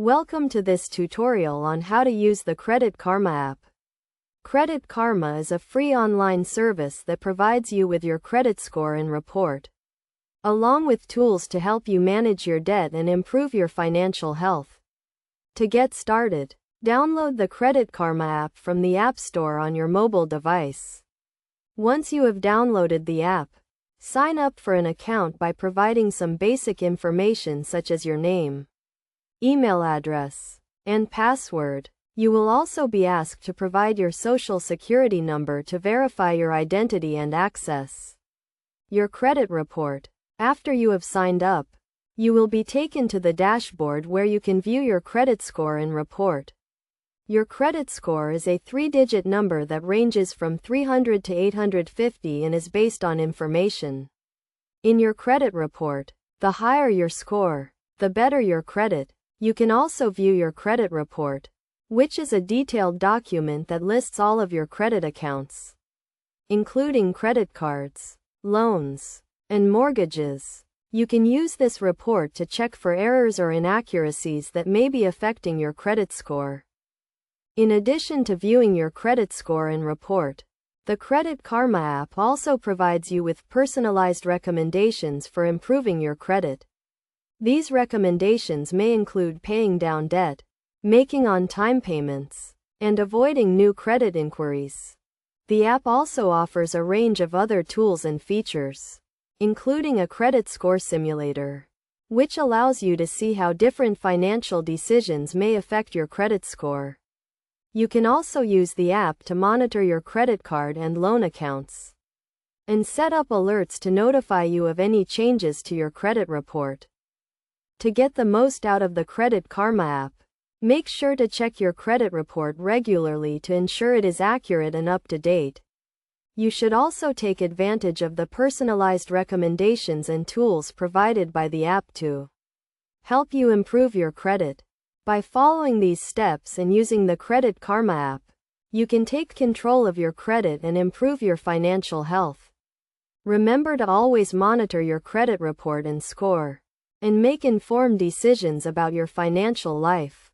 Welcome to this tutorial on how to use the Credit Karma app. Credit Karma is a free online service that provides you with your credit score and report, along with tools to help you manage your debt and improve your financial health. To get started, download the Credit Karma app from the App Store on your mobile device. Once you have downloaded the app, sign up for an account by providing some basic information such as your name, email address, and password. You will also be asked to provide your social security number to verify your identity and access your credit report. After you have signed up, you will be taken to the dashboard where you can view your credit score and report. Your credit score is a 3-digit number that ranges from 300 to 850 and is based on information in your credit report. The higher your score, the better your credit. You can also view your credit report, which is a detailed document that lists all of your credit accounts, including credit cards, loans, and mortgages. You can use this report to check for errors or inaccuracies that may be affecting your credit score. In addition to viewing your credit score and report, the Credit Karma app also provides you with personalized recommendations for improving your credit. These recommendations may include paying down debt, making on-time payments, and avoiding new credit inquiries. The app also offers a range of other tools and features, including a credit score simulator, which allows you to see how different financial decisions may affect your credit score. You can also use the app to monitor your credit card and loan accounts, and set up alerts to notify you of any changes to your credit report. To get the most out of the Credit Karma app, make sure to check your credit report regularly to ensure it is accurate and up to date. You should also take advantage of the personalized recommendations and tools provided by the app to help you improve your credit. By following these steps and using the Credit Karma app, you can take control of your credit and improve your financial health. Remember to always monitor your credit report and score, and make informed decisions about your financial life.